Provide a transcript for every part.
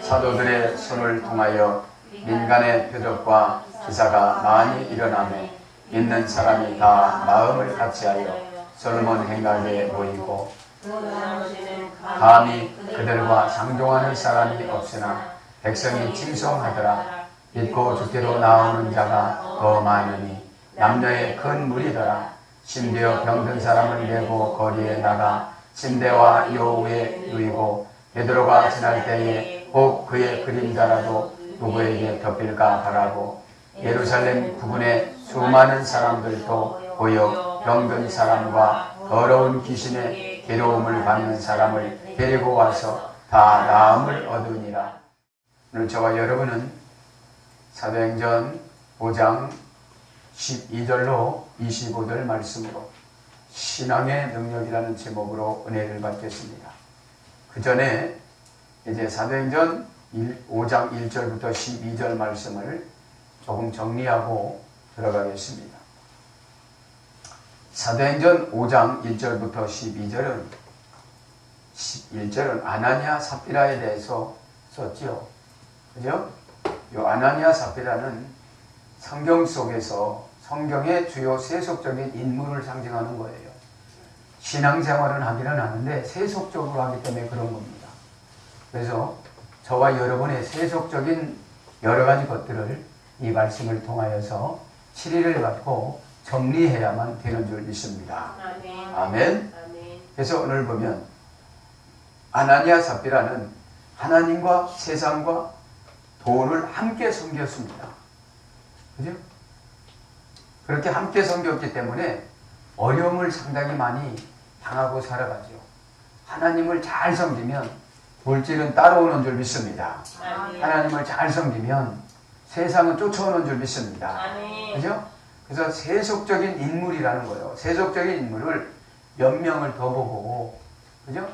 사도들의 손을 통하여 민간의 표적과 기사가 많이 일어나며 믿는 사람이 다 마음을 같이하여 솔로몬 행각에 모이고 감히 그들과 상종하는 사람이 없으나 백성이 칭송하더라. 믿고 주께로 나오는 자가 더 많으니 남녀의 큰 무리더라. 심지어 병든 사람을 메고 거리에 나가 침대와 요 위에 누이고 베드로가 지날 때에 혹 그의 그림자라도 누구에게 덮일까 바라고 예루살렘 구분의 수많은 사람들도 보여 병든 사람과 더러운 귀신의 괴로움을 받는 사람을 데리고 와서 다 나음을 얻으니라. 오늘 저와 여러분은 사도행전 5장 12절로 25절 말씀으로 신앙의 능력이라는 제목으로 은혜를 받겠습니다. 그 전에 이제 사도행전 5장 1절부터 12절 말씀을 조금 정리하고 들어가겠습니다. 사도행전 5장 1절부터 11절은 아나니아 삽비라에 대해서 썼죠. 그죠? 이 아나니아 삽비라는 성경 속에서 성경의 주요 세속적인 인물을 상징하는 거예요. 신앙생활은 하기는 하는데 세속적으로 하기 때문에 그런 겁니다. 그래서 저와 여러분의 세속적인 여러 가지 것들을 이 말씀을 통하여서 치리를 갖고 정리해야만 되는 줄 믿습니다. 아멘. 아멘. 그래서 오늘 보면 아나니아 삽비라는 하나님과 세상과 돈을 함께 섬겼습니다. 그죠? 그렇게 함께 섬겼기 때문에 어려움을 상당히 많이 당하고 살아가죠. 하나님을 잘 섬기면 물질은 따라오는 줄 믿습니다. 아멘. 하나님을 잘 섬기면 세상은 쫓아오는 줄 믿습니다. 아멘. 그죠? 그래서 세속적인 인물이라는 거예요. 세속적인 인물을 몇 명을 더 보고, 그죠?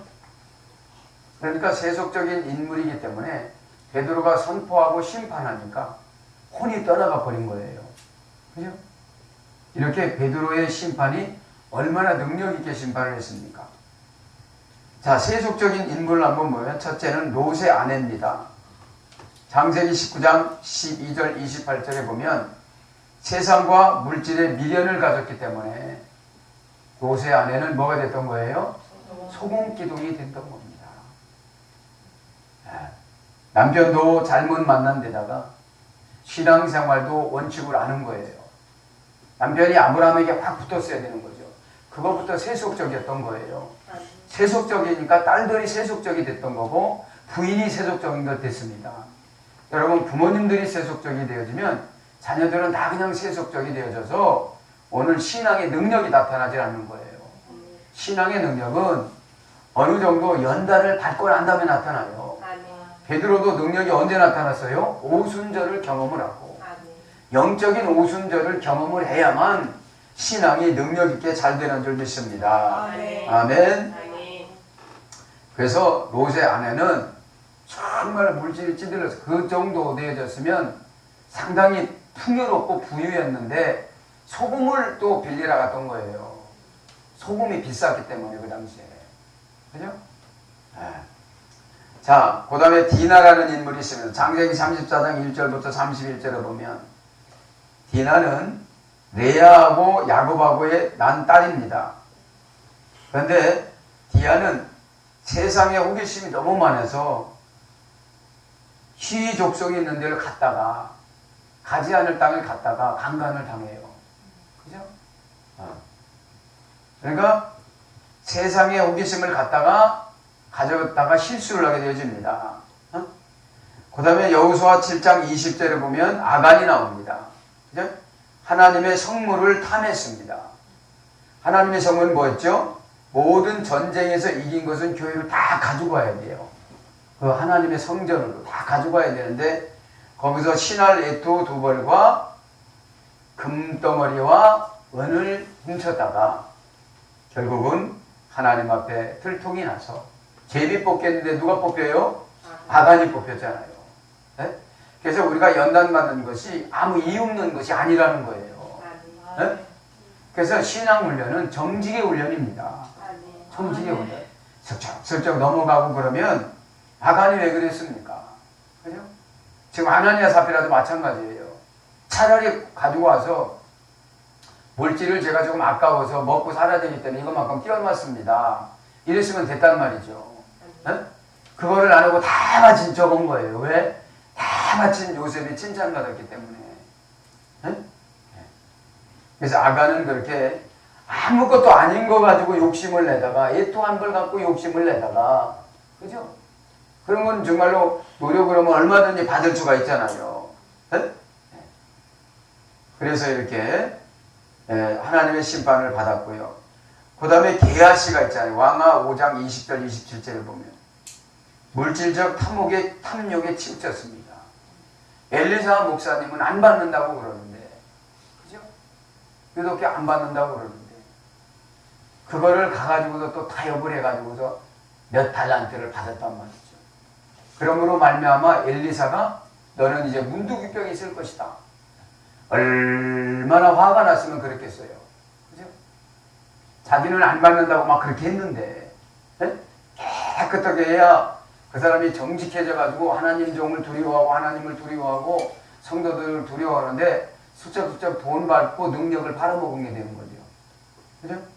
그러니까 세속적인 인물이기 때문에 베드로가 선포하고 심판하니까 혼이 떠나가 버린 거예요. 그죠? 이렇게 베드로의 심판이 얼마나 능력 있게 심판을 했습니까? 자, 세속적인 인물을 한번 보면 첫째는 롯의 아내입니다. 창세기 19장 12절 28절에 보면 세상과 물질의 미련을 가졌기 때문에 롯의 아내는 뭐가 됐던 거예요? 소금기둥이 됐던 겁니다. 남편도 잘못 만난 데다가 신앙생활도 원칙을 아는 거예요. 남편이 아브라함에게 확 붙었어야 되는 거죠. 그것부터 세속적이었던 거예요. 세속적이니까 딸들이 세속적이 됐던 거고 부인이 세속적인 것 됐습니다. 여러분, 부모님들이 세속적이 되어지면 자녀들은 다 그냥 세속적이 되어져서 오늘 신앙의 능력이 나타나지 않는 거예요. 신앙의 능력은 어느 정도 연단을 받고 난 다음에 나타나요. 베드로도 능력이 언제 나타났어요? 오순절을 경험을 하고 영적인 오순절을 경험을 해야만 신앙이 능력 있게 잘 되는 줄 믿습니다. 아멘. 그래서 롯의 아내는 정말 물질이 찌들어서 그 정도 되어졌으면 상당히 풍요롭고 부유했는데 소금을 또 빌리러 갔던 거예요. 소금이 비쌌기 때문에 그 당시에. 그죠? 자, 그 다음에 디나라는 인물이 있습니다. 창세기 34장 1절부터 31절을 보면 디나는 레아하고 야곱하고의 난 딸입니다. 그런데 디아는 세상에 호기심이 너무 많아서 희위 족속이 있는 데를 갔다가 가지 않을 땅을 갔다가 강간을 당해요. 그죠? 그러니까 세상에 호기심을 갖다가 가져갔다가 실수를 하게 되어집니다. 그 다음에 여호수아 7장 20절에 보면 아간이 나옵니다. 그죠? 하나님의 성물을 탐했습니다. 하나님의 성물은 뭐였죠? 모든 전쟁에서 이긴 것은 교회로 다 가지고 와야 돼요. 그 하나님의 성전으로 다 가지고 와야 되는데 거기서 신할 애토 두 벌과 금덩어리와 은을 훔쳤다가 결국은 하나님 앞에 들통이 나서 제비 뽑겠는데 누가 뽑혀요? 아간이 뽑혔잖아요. 네? 그래서 우리가 연단받는 것이 아무 이유 없는 것이 아니라는 거예요. 네? 그래서 신앙훈련은 정직의 훈련입니다. 정직의 훈련. 슬쩍 넘어가고 그러면 아간이 왜 그랬습니까? 그죠? 지금 아나니아 삽비라도 마찬가지예요. 차라리 가지고 와서 물질을 제가 조금 아까워서 먹고 살아야 되기 때문에 이것만큼 띄워놨습니다. 이랬으면 됐단 말이죠. 네? 그거를 안 하고 다 바친 적은 거예요. 왜? 다 바친 요셉이 칭찬받았기 때문에. 네? 그래서 아가는 그렇게 아무것도 아닌 거 가지고 욕심을 내다가 애토 한 벌 갖고 욕심을 내다가 그죠? 그런 건 정말로 노력을 하면 얼마든지 받을 수가 있잖아요. 네? 그래서 이렇게 하나님의 심판을 받았고요. 그 다음에 게하시가 있잖아요. 왕하 5장 20절 27절을 보면 물질적 탐욕에 치우쳤습니다. 엘리사 목사님은 안 받는다고 그러는데 그죠? 그렇게 안 받는다고 그러는데 그거를 가가지고서 또 타협을 해가지고서 몇 달란트를 받았단 말이죠. 그러므로 말미암아 엘리사가 너는 이제 문두기병이 있을 것이다. 얼마나 화가 났으면 그랬겠어요. 그죠? 자기는 안 받는다고 막 그렇게 했는데 네? 깨끗하게 해야 그 사람이 정직해져가지고 하나님 종을 두려워하고 하나님을 두려워하고 성도들을 두려워하는데 수첩 돈 받고 능력을 팔아먹은 게 되는 거죠. 그죠?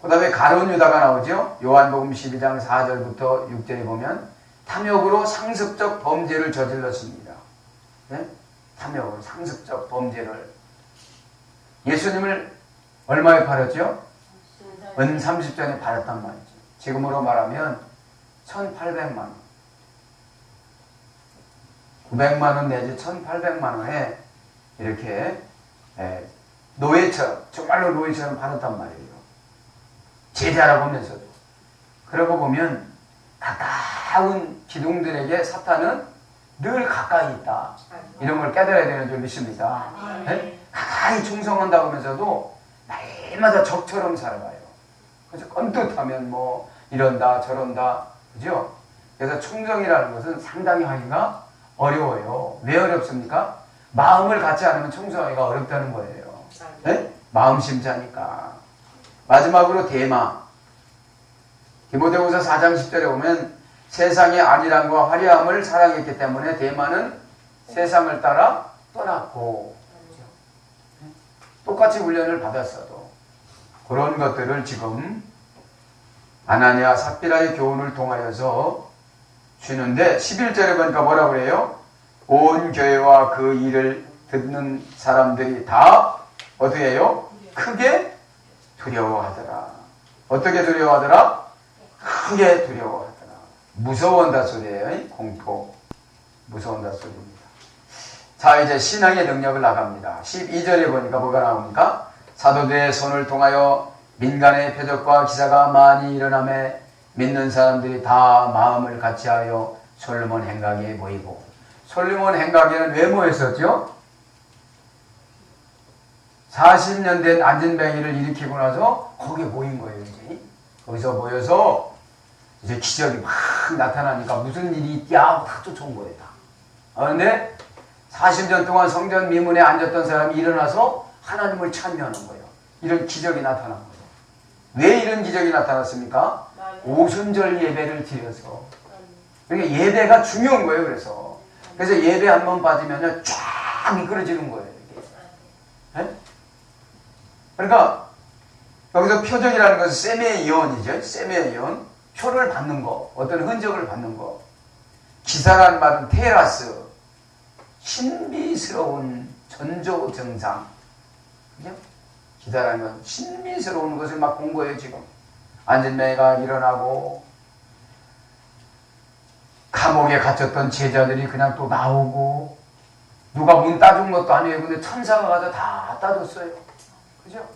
그 다음에 가룟 유다가 나오죠. 요한복음 12장 4절부터 6절에 보면 탐욕으로 상습적 범죄를 저질렀습니다. 네? 탐욕으로 상습적 범죄를. 예수님을 얼마에 팔았죠? 은 30전에 팔았단 말이죠. 지금으로 말하면 1,800만 원. 900만 원 내지 1,800만 원에 이렇게 노예처럼, 정말로 노예처럼 팔았단 말이에요. 제자라고 하면서도. 그러고 보면 가까운 기둥들에게 사탄은 늘 가까이 있다. 이런 걸 깨달아야 되는 줄 믿습니다. 네? 가까이 충성한다고 하면서도 날마다 적처럼 살아가요. 그래서 껌뜻하면 뭐 이런다 저런다. 그죠? 그래서 충성이라는 것은 상당히 하기가 어려워요. 왜 어렵습니까? 마음을 갖지 않으면 충성하기가 어렵다는 거예요. 네? 마음 심자니까. 마지막으로 대마. 디모데후서 4장 10절에 보면 세상의 안일함과 화려함을 사랑했기 때문에 대마는 세상을 따라 떠났고 똑같이 훈련을 받았어도 그런 것들을 지금 아나니아 삽비라의 교훈을 통하여서 주는데 11절에 보니까 뭐라고 그래요? 온 교회와 그 일을 듣는 사람들이 다 어떻게 해요? 크게 두려워하더라. 어떻게 두려워하더라? 크게 두려워하더라. 무서워한다 소리예요. 공포. 무서워한다 소리입니다. 자, 이제 신앙의 능력을 나갑니다. 12절에 보니까 뭐가 나옵니까? 사도들의 손을 통하여 민간의 표적과 기사가 많이 일어나매 믿는 사람들이 다 마음을 같이하여 솔로몬 행각에 모이고. 솔로몬 행각에는 왜 모였었죠? 40년 된 안진뱅이를 일으키고 나서 거기에 모인 거예요. 이제. 거기서 모여서 이제 기적이 막 나타나니까 무슨 일이 있냐 하고 다 쫓아온 거예요. 다. 그런데 40년 동안 성전 미문에 앉았던 사람이 일어나서 하나님을 찬미하는 거예요. 이런 기적이 나타난 거예요. 왜 이런 기적이 나타났습니까? 오순절 예배를 드려서. 그러니까 예배가 중요한 거예요. 그래서 예배 한 번 빠지면 쫙 미끄러지는 거예요. 네? 그러니까 여기서 표적이라는 것은 세메 예언이죠. 세메 예언. 표를 받는 거, 어떤 흔적을 받는 거. 기사라는 말은 테라스, 신비스러운 전조증상. 그죠? 기사라는 건 신비스러운 것을 막 본 거예요, 지금. 안진뱅이가 일어나고, 감옥에 갇혔던 제자들이 그냥 또 나오고, 누가 문 따준 것도 아니에요. 근데 천사가 가서 다 따줬어요. 그죠?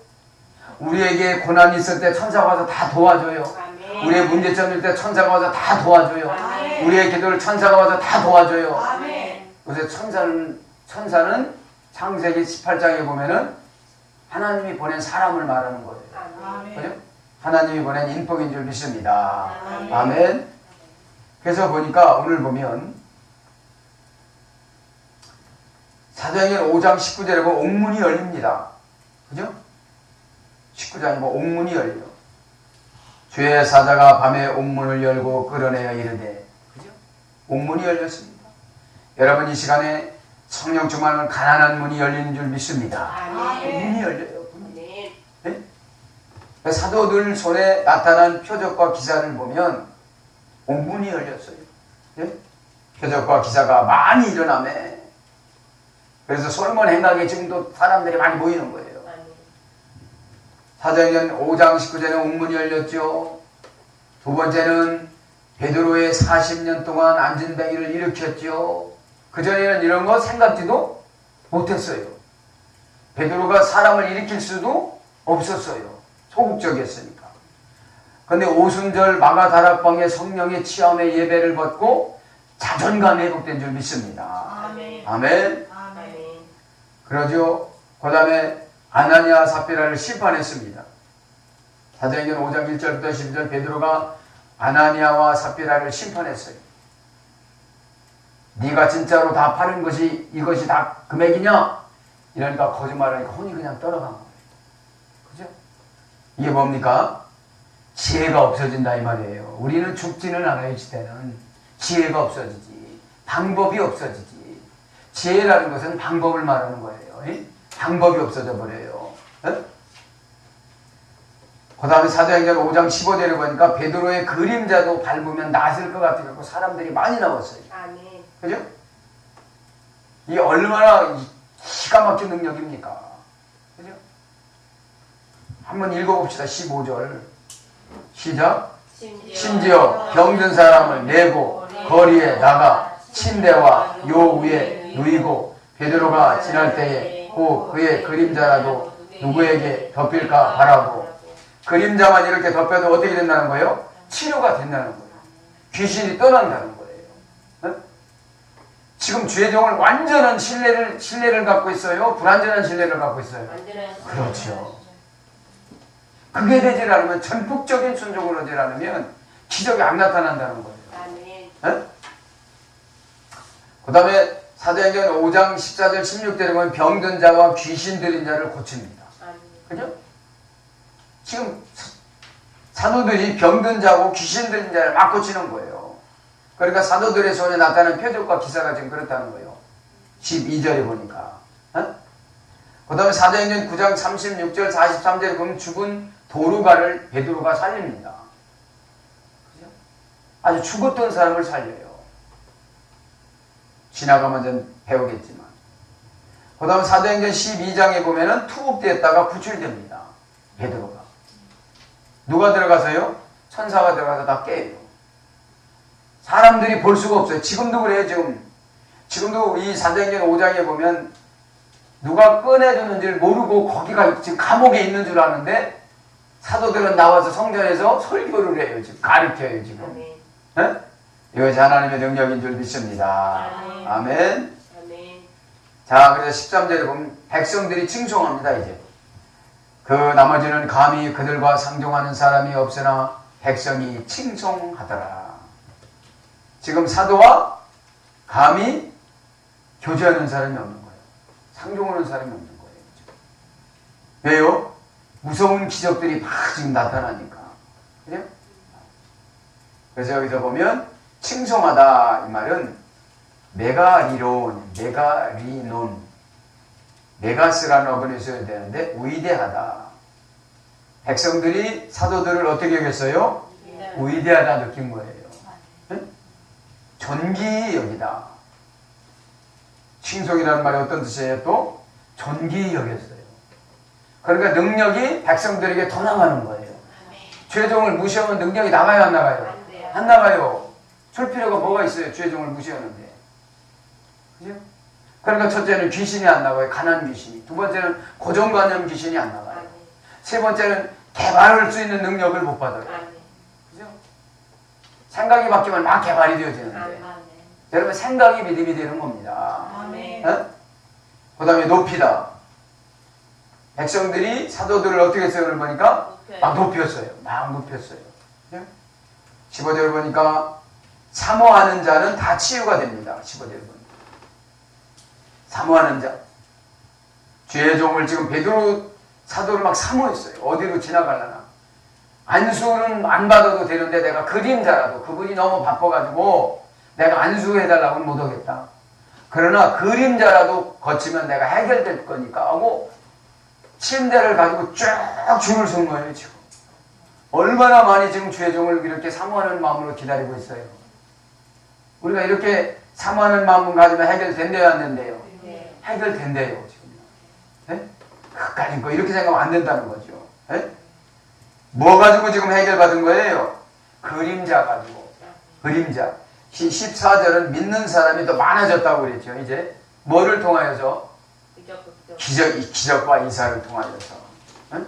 우리에게 고난이 있을 때 천사가 와서 다 도와줘요. 아멘. 우리의 문제점일 때 천사가 와서 다 도와줘요. 아멘. 우리의 기도를 천사가 와서 다 도와줘요. 아멘. 그래서 천사는 창세기 18장에 보면은 하나님이 보낸 사람을 말하는 거예요. 아멘. 그죠? 하나님이 보낸 인복인 줄 믿습니다. 아멘. 아멘. 그래서 보니까 오늘 보면 사도행전 5장 19절에 보면 옥문이 열립니다. 그죠? 19장에 뭐 옥문이 열려. 주의 사자가 밤에 옥문을 열고 끌어내어 이르되. 그죠? 옥문이 열렸습니다. 여러분 이 시간에 성령 충만은 가난한 문이 열리는 줄 믿습니다. 아멘. 문이 열려요. 문이. 네? 사도들 손에 나타난 표적과 기사를 보면 옥문이 열렸어요. 네? 표적과 기사가 많이 일어나매. 그래서 솔몬 행각에 지금도 사람들이 많이 모이는 거예요. 사도행전 5장 19절에 옥문이 열렸죠. 두 번째는 베드로의 40년 동안 안진뱅이를 일으켰죠. 그전에는 이런 거 생각지도 못했어요. 베드로가 사람을 일으킬 수도 없었어요. 소극적이었으니까. 그런데 오순절 마가다락방의 성령의 치함의 예배를 받고 자존감 회복된 줄 믿습니다. 아멘. 아멘. 아멘. 그러죠. 그 다음에 아나니아 삽비라를 심판했습니다. 사도행전 5장 1절부터 12절 베드로가 아나니아와 삽비라를 심판했어요. 네가 진짜로 다 파는 것이 이것이 다 금액이냐? 이러니까 거짓말하니까 혼이 그냥 떨어간 거예요. 그죠? 이게 뭡니까? 지혜가 없어진다 이 말이에요. 우리는 죽지는 않아요. 시대는 지혜가 없어지지. 방법이 없어지지. 지혜라는 것은 방법을 말하는 거예요. 방법이 없어져 버려요. 그 다음에 사도행전 5장 15절에 보니까 베드로의 그림자도 밟으면 낫을 것 같아서 사람들이 많이 나왔어요. 아멘. 그죠? 이게 얼마나 기가 막힌 능력입니까? 그죠? 한번 읽어봅시다. 15절. 시작. 심지어 병든 사람을 내고 거리에 나가 침대와 요 위에 누이고 베드로가 지날 때에 꼭 그의 그림자라도 누구에게 덮일까 바라고. 그림자만 이렇게 덮여도 어떻게 된다는 거예요? 치료가 된다는 거예요. 귀신이 떠난다는 거예요. 지금 주의 종을 완전한 신뢰를 갖고 있어요? 불완전한 신뢰를 갖고 있어요? 그렇죠. 그게 되질 않으면 전폭적인 순종을 하지 않으면 기적이 안 나타난다는 거예요. 그 다음에 사도행전 5장 14절 16절에 보면 병든 자와 귀신 들린 자를 고칩니다. 그죠? 지금 사도들이 병든 자고 귀신 들린 자를 막 고치는 거예요. 그러니까 사도들의 손에 나타나는 표적과 기사가 지금 그렇다는 거예요. 12절에 보니까. 그 다음에 사도행전 9장 36절 43절에 보면 죽은 도루가를 베드로가 살립니다. 그죠? 아주 죽었던 사람을 살려요. 지나가면 좀 배우겠지만. 그 다음에 사도행전 12장에 보면은 투옥되었다가 구출됩니다. 베드로가. 누가 들어가서요? 천사가 들어가서 다 깨요. 사람들이 볼 수가 없어요. 지금도 그래요. 지금도 이 사도행전 5장에 보면 누가 꺼내주는지를 모르고 거기가 지금 감옥에 있는 줄 아는데 사도들은 나와서 성전에서 설교를 해요. 지금 가르쳐요. 지금. 이것이 하나님의 능력인 줄 믿습니다. 아멘. 자, 그래서 13절에 보면 백성들이 칭송합니다. 이제 그 나머지는 감히 그들과 상종하는 사람이 없으나 백성이 칭송하더라. 지금 사도와 감히 교제하는 사람이 없는 거예요. 상종하는 사람이 없는 거예요. 왜요? 무서운 기적들이 막 지금 나타나니까. 그죠? 그래서 여기서 보면 칭송하다 이 말은 메가리론, 메가리논, 메가스라는 어근이 써야 되는데 위대하다. 백성들이 사도들을 어떻게 여겼어요? 위대하다 느낀 거예요. 응? 존귀히 여기다. 칭송이라는 말이 어떤 뜻이에요? 또 존귀히 여겼어요. 그러니까 능력이 백성들에게 더 나가는 거예요. 죄종을 무시하면 능력이 나가요, 안 나가요? 안 나가요. 줄 필요가 뭐가 있어요? 죄종을 무시하는데. 그죠? 그러니까 첫째는 귀신이 안 나가요. 가난 귀신이. 두 번째는 고정관념 귀신이 안 나가요. 세 번째는 개발할 수 있는 능력을 못 받아요. 그죠? 생각이 바뀌면 막 개발이 되어지는데. 여러분 생각이 믿음이 되는 겁니다. 그 다음에 높이다. 백성들이 사도들을 어떻게 했어요? 보니까 막 높였어요. 막 높였어요. 15절 보니까 사모하는 자는 다 치유가 됩니다. 15절 보니까. 사모하는 자. 주의 종을 지금 베드로 사도를 막 사모했어요. 어디로 지나가려나. 안수는 안 받아도 되는데 내가 그림자라도 그분이 너무 바빠가지고 내가 안수해달라고는 못하겠다. 그러나 그림자라도 거치면 내가 해결될 거니까 하고 침대를 가지고 쫙 줄을 선 거예요. 지금 얼마나 많이 지금 주의 종을 이렇게 사모하는 마음으로 기다리고 있어요. 우리가 이렇게 사모하는 마음을 가지면 해결된대요, 안 된대요? 해결된대요. 지금. 네? 그까짓 거 이렇게 생각하면 안 된다는 거죠. 네? 뭐 가지고 지금 해결받은 거예요? 그림자 가지고. 그림자. 14절은 믿는 사람이 더 많아졌다고 그랬죠. 이제 뭐를 통하여서? 기적과 이사를 통하여서. 응?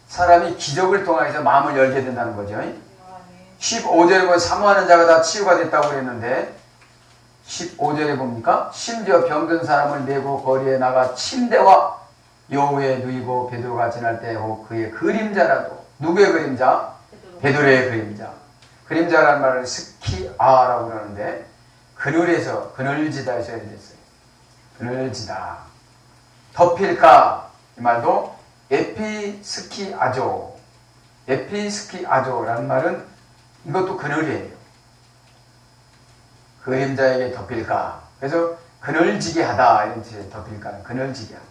사람이 기적을 통하여서 마음을 열게 된다는 거죠. 15절에 보면 사모하는 자가 다 치유가 됐다고 그랬는데 15절에 봅니까? 심지어 병든 사람을 메고 거리에 나가 침대와 여우에 누이고 베드로가 지날 때 그의 그림자라도. 누구의 그림자? 베드로의 그림자. 그림자라는 말을 스키아라고 그러는데 그늘에서 그늘지다에서 이랬어요. 그늘지다. 덮일까? 이 말도 에피스키아조. 에피스키아조라는 말은 이것도 그늘이에요. 그림자에게 덮일까? 그래서 그늘지게 하다 이런 뜻의 덮일까는 그늘지게 하다.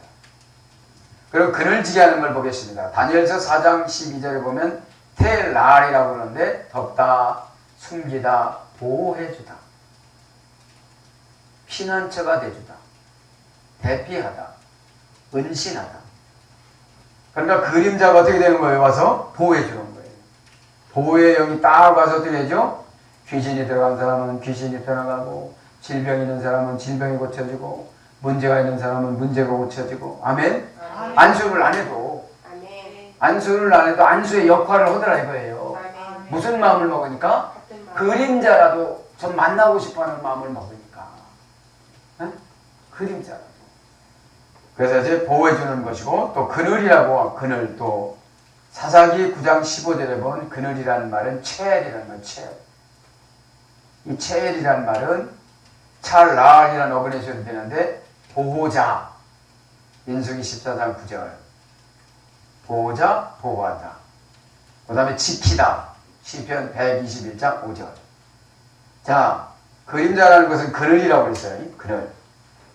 그리고 그늘지게 하는 걸 보겠습니다. 다니엘서 4장 12절에 보면 텔랄이라고 그러는데 덮다, 숨기다, 보호해주다, 피난처가 돼주다, 대피하다, 은신하다. 그러니까 그림자가 어떻게 되는 거예요? 와서 보호해주는 거예요. 보호의 영이 딱 와서 어떻게 되죠? 귀신이 들어간 사람은 귀신이 떠나가고, 질병이 있는 사람은 질병이 고쳐지고, 문제가 있는 사람은 문제가 고쳐지고. 아멘? 아멘. 안수를 안 해도 아멘. 안수를 안 해도 안수의 역할을 하더라 이거예요. 아멘. 무슨 마음을 먹으니까? 그림자라도 좀 만나고 싶어하는 마음을 먹으니까. 네? 그림자라도. 그래서 이제 보호해주는 것이고, 또 그늘이라고, 그늘. 또 사사기 9장 15절에 보면 그늘이라는 말은 체엘이라는 말. 체엘. 이 체엘이라는 말은 찰랄이라는 어근에서 되는데 보호자. 민수기 14장 9절. 보호자, 보호하다. 그 다음에 지키다. 시편 121장 5절. 자, 그림자라는 것은 그늘이라고 했어요. 그늘.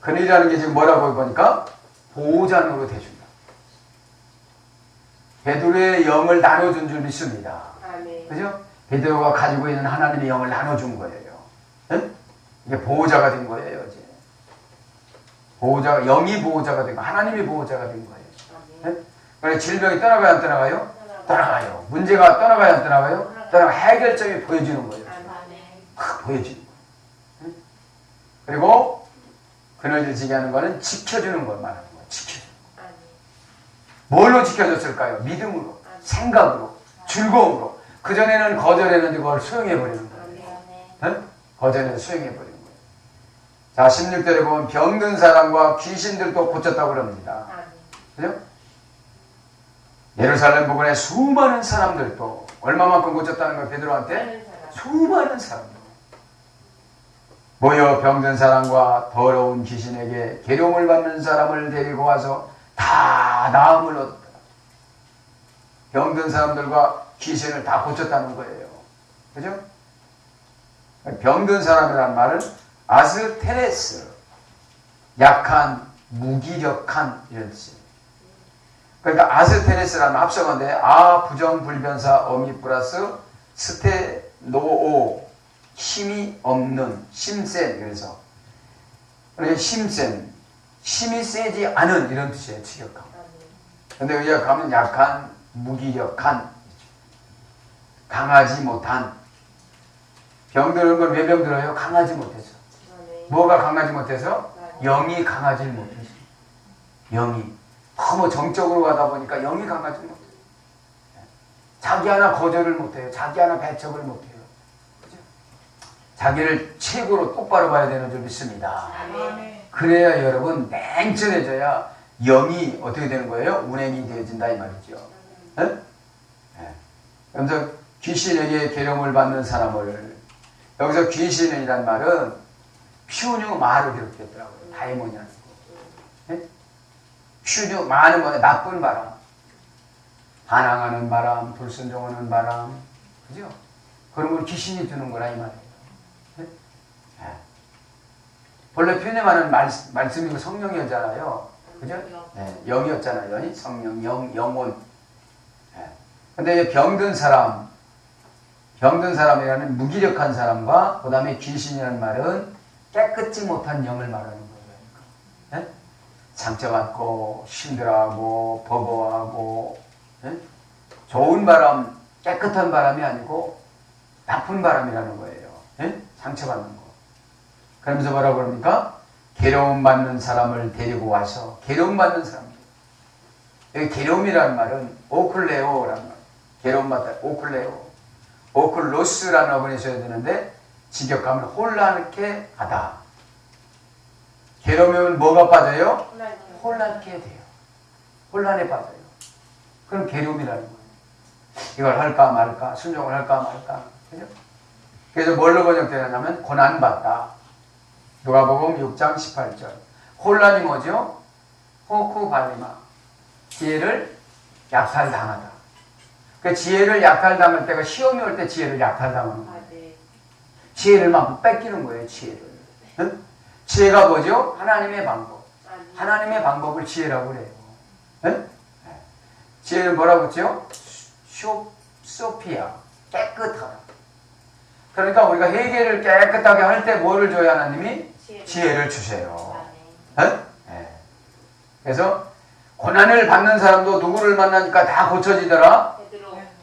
그늘이라는 게 지금 뭐라고 보니까 보호자로 대준다. 베드로의 영을 나눠준 줄 믿습니다. 그죠? 베드로가 가지고 있는 하나님의 영을 나눠준 거예요. 네? 이게 보호자가 된 거예요. 이제. 보호자가, 영이 보호자가 된 거예요. 하나님이 보호자가 된 거예요. 네? 그래서 질병이 떠나가요, 안 떠나가요? 떠나가요. 문제가 떠나가요, 안 떠나가요? 떠나가. 해결점이 보여주는 거예요. 보여주는 거예요. 네? 그리고 그늘을 지게 하는 거는 지켜주는 걸 말하는 거예요. 지켜주는 거예요. 뭘로 지켜줬을까요? 믿음으로, 생각으로, 즐거움으로. 그전에는 거절했는데 그걸 수용해버리는 거예요. 네? 거절해서 수용해버리는 거예요. 자, 16절에 보면 병든 사람과 귀신들도 고쳤다고 그럽니다. 그죠? 예루살렘 부근에 수많은 사람들도 얼마만큼 고쳤다는 거예요, 베드로한테? 수많은 사람들. 모여 병든 사람과 더러운 귀신에게 계룡을 받는 사람을 데리고 와서 다 나음을 얻었다. 병든 사람들과 귀신을 다 고쳤다는 거예요. 그죠? 병든 사람이라는 말은 아스테레스, 약한, 무기력한 이런 뜻이에요. 그러니까 아스테레스라는 합성어인데 부정불변사 어미 플러스 스테노오, 힘이 없는, 힘센. 그래서 힘센, 힘이 세지 않은 이런 뜻이에요. 지격함. 근데 여기가 가면 약한, 무기력한, 강하지 못한. 병드는 건 왜 병들어요? 강하지 못해서. 뭐가 강하지 못해서? 영이 강하지 못해서. 영이. 너무 정적으로 가다 보니까 영이 강하지 못해요. 자기 하나 거절을 못해요. 자기 하나 배척을 못해요. 그죠? 자기를 최고로 똑바로 봐야 되는 줄 믿습니다. 그래야 여러분 냉철해져야 영이 어떻게 되는 거예요? 운행이 되어진다 이 말이죠. 네? 네. 그래서 귀신에게 계룡을 받는 사람을, 여기서 귀신이란 말은 퓨뉴 마로 기록됐더라고요. 다이모니아는. 네? 퓨뉴 마는 뭐냐? 나쁜 바람. 반항하는 바람, 불순종하는 바람. 그죠? 그런 걸 귀신이 주는 거라 이 말이에요. 네? 네. 본래 표념하는 말씀이고 성령이었잖아요. 그죠? 네, 영이었잖아요. 성령, 영혼. 네. 근데 병든 사람이라는 무기력한 사람과 그 다음에 귀신이라는 말은 깨끗지 못한 영을 말하는 거예요. 네? 상처받고 힘들어하고 버거워하고 네? 좋은 바람, 깨끗한 바람이 아니고 나쁜 바람이라는 거예요. 네? 상처받는 거. 그러면서 뭐라고 그럽니까? 괴로움 받는 사람을 데리고 와서 괴로움 받는 사람. 여기 괴로움이라는 말은 오클레오라는 말. 괴로움 받다 오클레오. 오클로스라는 어근이 써야 되는데 직역하면 혼란케 하다. 괴로우면 뭐가 빠져요? 혼란케 돼요. 혼란에 빠져요. 그럼 괴로움이라는 거예요. 이걸 할까 말까, 순종을 할까 말까. 그죠? 그래서 뭘로 번역되냐면 고난받다. 누가복음 6장 18절. 혼란이 뭐죠? 호쿠발리마. 지혜를 약탈당하다. 그 지혜를 약탈당할 때가 시험이 올 때 지혜를 약탈당하는 거예요. 지혜를 막 뺏기는 거예요. 지혜를. 응? 지혜가 뭐죠? 하나님의 방법. 하나님의 방법을 지혜라고 그래요. 응? 지혜는 뭐라고 했죠? 소피아. 깨끗하다. 그러니까 우리가 회개를 깨끗하게 할 때 뭐를 줘야 하나님이? 지혜를 주세요. 응? 네. 그래서 고난을 받는 사람도 누구를 만나니까 다 고쳐지더라?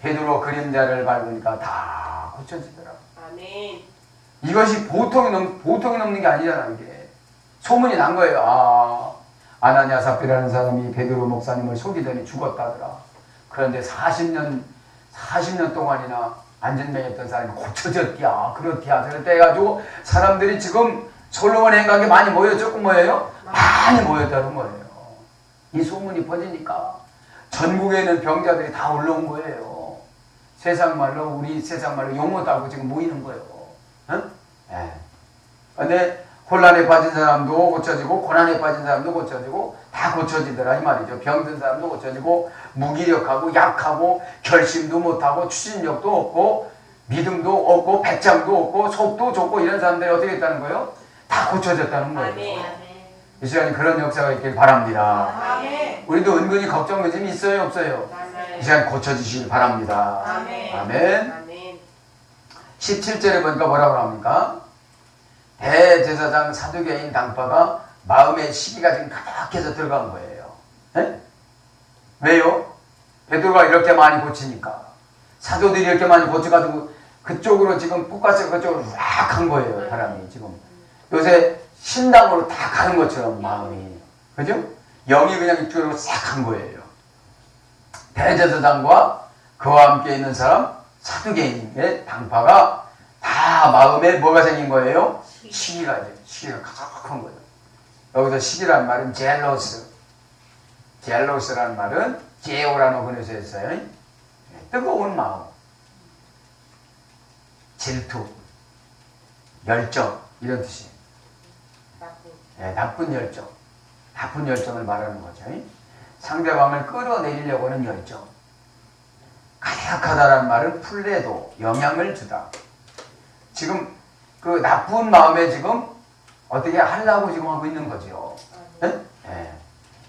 베드로 그림자를 밟으니까 다 고쳐지더라. 아멘. 이것이 보통이 넘는 게 아니잖아, 이게. 소문이 난 거예요. 아나니아 삽비라는 사람이 베드로 목사님을 속이더니 죽었다더라. 그런데 40년 동안이나 안전병했던 사람이 고쳐졌디야, 그렇디야, 저렇다 해가지고 사람들이 지금 솔로몬 행각에 많이 조금 모여요? 많이 모였다는 거예요. 이 소문이 퍼지니까 전국에 있는 병자들이 다 올라온 거예요. 우리 세상 말로 용어 따고 지금 모이는 거예요. 응? 예. 근데 혼란에 빠진 사람도 고쳐지고 고난에 빠진 사람도 고쳐지고 다 고쳐지더라 이 말이죠. 병든 사람도 고쳐지고 무기력하고 약하고 결심도 못하고 추진력도 없고 믿음도 없고 배짱도 없고 속도 좁고 이런 사람들이 어떻게 했다는 거예요? 다 고쳐졌다는 거예요. 이 시간에 그런 역사가 있길 바랍니다. 아멘. 우리도 은근히 걱정 요즘 있어요 없어요? 아멘. 이 시간 고쳐지시길 바랍니다. 아멘. 아멘. 아멘. 17절에 보니까 뭐라고 합니까? 대제사장 사두개인 당파가 마음의 시기가 지금 가득해서 들어간 거예요. 네? 왜요? 베드로가 이렇게 많이 고치니까 사도들이 이렇게 많이 고쳐가지고 그쪽으로 지금 포커스가 그쪽으로 쫙 간 거예요. 사람이 지금 요새 신당으로 다 가는 것처럼 마음이, 그죠? 영이 그냥 이쪽으로 싹 간 거예요. 대제사장과 그와 함께 있는 사람 사두개인의 당파가 다 마음에 뭐가 생긴 거예요? 시기가 가득한 거예요. 여기서 시기란 말은 젤로스라는 말은 제오라는 어근에서 했어요. 뜨거운 마음, 질투, 열정 이런 뜻이에요. 나쁜 열정, 나쁜 열정을 말하는 거죠. 상대방을 끌어내리려고 하는 열정. 가득하다라는 말은 풀레도, 영향을 주다. 지금 그 나쁜 마음에 지금 어떻게 하려고 지금 하고 있는 거죠. 네?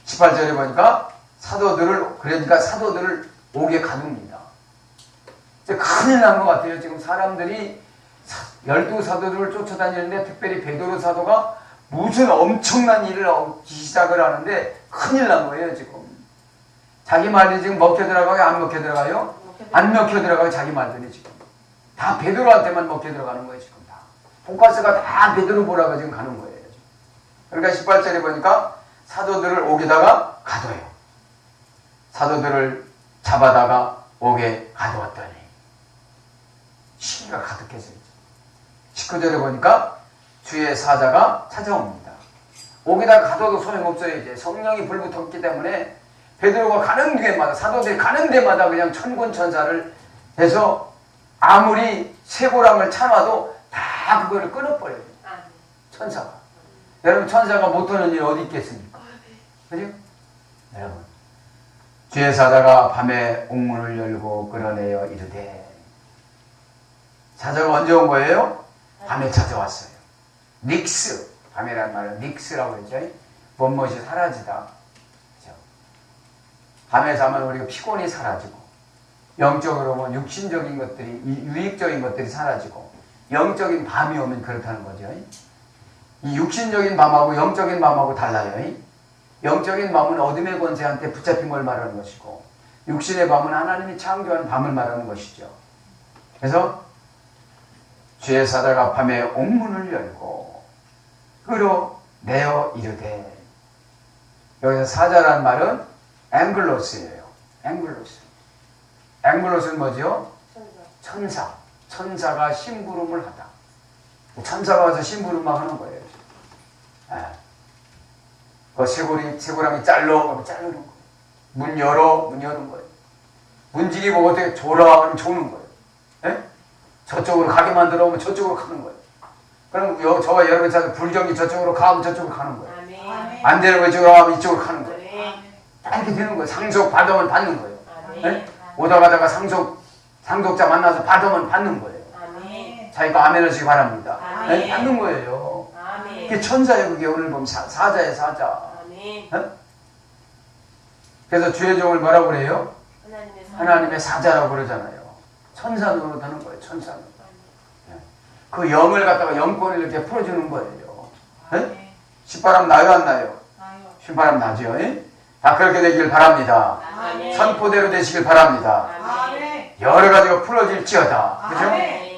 18절에 보니까 사도들을 옥에 가둡니다. 큰일 난 것 같아요. 지금 사람들이 12사도들을 쫓아다니는데 특별히 베드로 사도가 무슨 엄청난 일을 시작을 하는데 큰일 난 거예요. 지금 자기 말이 지금 먹혀 들어가요? 안 먹혀 들어가요? 안 먹혀 들어가요. 자기 말들이 지금 다 베드로한테만 먹혀 들어가는 거예요. 지금 다 포커스가 다 베드로 보라고 지금 가는 거예요. 그러니까 18절에 보니까 사도들을 옥에다가 가둬요. 사도들을 잡아다가 옥에 가두었더니 시기가 가득해서 19절에 보니까 주의 사자가 찾아옵니다. 옥에다 가둬도 소용없어요. 이제 성령이 불붙었기 때문에 베드로가 가는 데마다, 사도들이 가는 데마다 그냥 천군천사를 해서 아무리 쇠고랑을 참아도 다 그거를 끊어버려요. 천사가. 여러분, 천사가 못하는 일 어디 있겠습니까? 그죠? 여러분, 주의 사자가 밤에 옥문을 열고 끌어내어 이르되, 사자가 언제 온 거예요? 밤에 찾아왔어요. 닉스, 밤이란 말은 닉스라고 그러죠. 뭔것이 사라지다. 그죠? 밤에 자면 우리가 피곤이 사라지고, 영적으로 보면 육신적인 것들이, 유익적인 것들이 사라지고, 영적인 밤이 오면 그렇다는 거죠. 이 육신적인 밤하고 영적인 밤하고 달라요. 영적인 밤은 어둠의 권세한테 붙잡힌 걸 말하는 것이고, 육신의 밤은 하나님이 창조한 밤을 말하는 것이죠. 그래서 주의 사자가 밤에 옥문을 열고 끌어내어 이르되, 여기서 사자란 말은 앵글로스예요. 앵글로스. 앵글로스는 뭐죠? 천사. 천사가 심부름을 하다. 천사가 와서 심부름만 하는 거예요. 그 쇠고랑이 자르는 거예요. 문 여는 거예요. 문지기 보고 어떻게 조라 하면 조는 거예요. 예? 저쪽으로 가게 만들어 오면 저쪽으로 가는 거예요. 그럼 저와 여러분 찾아 불경이 저쪽으로 가면 저쪽으로 가는 거예요. 아멘. 안 되는 거 이쪽으로 가면 이쪽으로 가는 거예요. 이렇게 되는 거예요. 상속 받으면 받는 거예요. 예? 오다 가다가 상속자 만나서 받으면 받는 거예요. 자기가 아멘 하시기 바랍니다. 예? 받는 거예요. 그게 천사예요. 그게 오늘 보면 사자예요. 사자. 예? 그래서 주의 종을 뭐라고 그래요? 하나님의 사자라고 그러잖아요. 천사 노릇하는 거예요. 천사 노릇. 그 영을 갖다가 영권을 이렇게 풀어주는 거예요. 예? 신바람 나요 안 나요? 신바람 나죠. 예? 다 그렇게 되길 바랍니다. 선포대로 되시길 바랍니다. 여러 가지가 풀어질지어다. 그죠?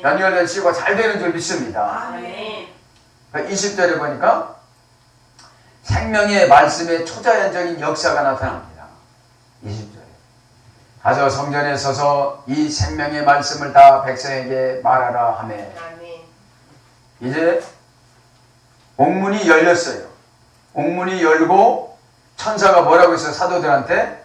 연결된 치유가 잘 되는 줄 믿습니다. 20절에 보니까 생명의 말씀의 초자연적인 역사가 나타납니다. 20절에 가서 성전에 서서 이 생명의 말씀을 다 백성에게 말하라 하며, 이제 옥문이 열렸어요. 옥문이 열고 천사가 뭐라고 했어요? 사도들한테?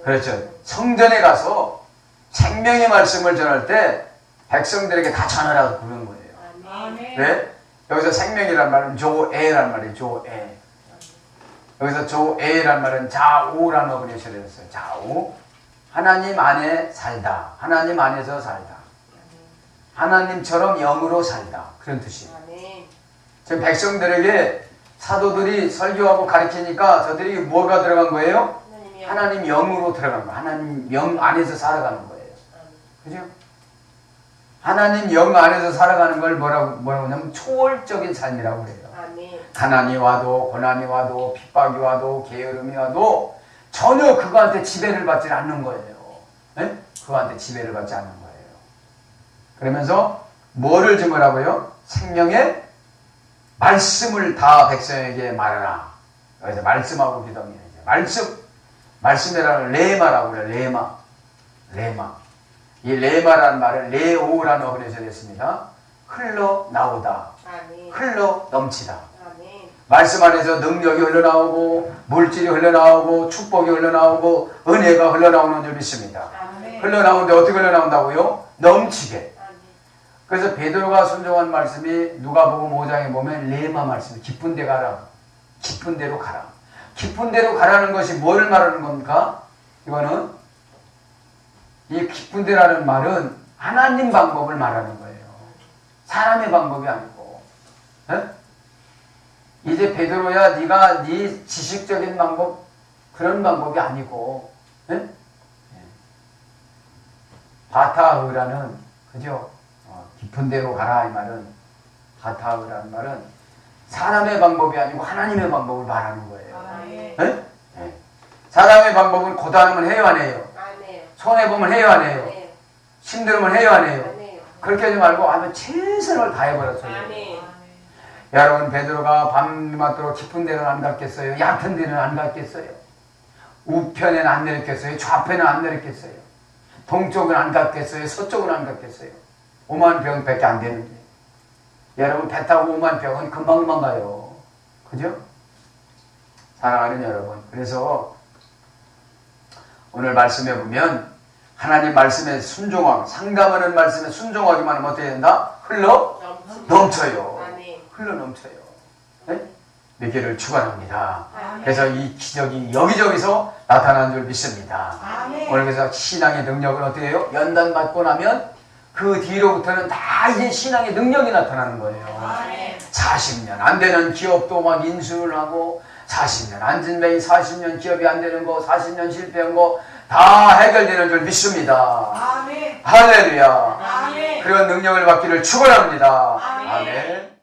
그렇죠. 성전에 가서 생명의 말씀을 전할 때 백성들에게 다 전하라고 부르는 거예요. 왜? 여기서 생명이란 말은 조에란 말이에요. 조에. 여기서 조에란 말은 자오라는 어근이 처리했어요. 자오. 하나님 안에 살다. 하나님 안에서 살다. 하나님처럼 영으로 살다. 그런 뜻이에요. 지금 백성들에게 사도들이 설교하고 가르치니까 저들이 뭐가 들어간 거예요? 하나님 영으로 들어간 거예요. 하나님 영 안에서 살아가는 거예요. 그죠? 하나님 영 안에서 살아가는 걸 뭐라고 하냐면 초월적인 삶이라고 그래요. 가난이 와도 고난이 와도 핍박이 와도 게으름이 와도 전혀 그거한테 지배를 받지 않는 거예요. 네? 그거한테 지배를 받지 않는 거예요. 그러면서 뭐를 증언하고요? 생명의 말씀을 다 백성에게 말하라. 여기서 말씀하고 기도합니다. 말씀이라는 레마라고 그래요. 레마. 이 레마라는 말은 레오라는 어근에서 됐습니다. 흘러나오다. 흘러 넘치다. 말씀 안에서 능력이 흘러나오고 물질이 흘러나오고 축복이 흘러나오고 은혜가 흘러나오는 줄 믿습니다. 흘러나오는데 어떻게 흘러나온다고요? 넘치게. 그래서 베드로가 순종한 말씀이 누가복음 5장에 보면 레마 말씀, 기쁜 데 가라. 기쁜 데로 가라. 기쁜 데로 가라는 것이 뭐를 말하는 겁니까? 이거는 이 기쁜 데라는 말은 하나님 방법을 말하는 거예요. 사람의 방법이 아니고. 에? 이제 베드로야 네가 네 지식적인 방법 그런 방법이 아니고, 에? 바타흐라는, 그죠? 깊은 데로 가라 이 말은, 바타흐라는 말은 사람의 방법이 아니고 하나님의 방법을 말하는 거예요. 사람의 방법은 고단하면 해요 안 해요? 손해보면 해요 안 해요? 힘들면 해요 안 해요? 그렇게 하지 말고 아주 최선을 다해버렸어요. 여러분, 베드로가 밤맞도록 깊은 데는 안 갔겠어요? 얕은 데는 안 갔겠어요? 우편에는 안 내렸겠어요? 좌편에는 안 내렸겠어요? 동쪽은 안 갔겠어요? 서쪽은 안 갔겠어요? 5만 병밖에 안 되는데. 여러분, 배 타고 5만 병은 금방금방 가요. 그죠? 사랑하는 여러분, 그래서 오늘 말씀해 보면 하나님 말씀에 순종하고, 상담하는 말씀에 순종하기만 하면 어떻게 된다? 흘러 넘쳐요. 흘러 넘쳐요. 네? 믿기를 축원합니다. 그래서 이 기적이 여기저기서 나타난 줄 믿습니다. 오늘 그래서 신앙의 능력을 어떻게 해요? 연단 받고 나면 그 뒤로부터는 다 이제 신앙의 능력이 나타나는 거예요. 40년 안 되는 기업도 막 인수를 하고 40년 앉은 매인 40년 기업이 안 되는 거 40년 실패한 거 다 해결되는 줄 믿습니다. 아멘. 할렐루야. 아멘. 그런 능력을 받기를 축원합니다. 아멘. 아멘.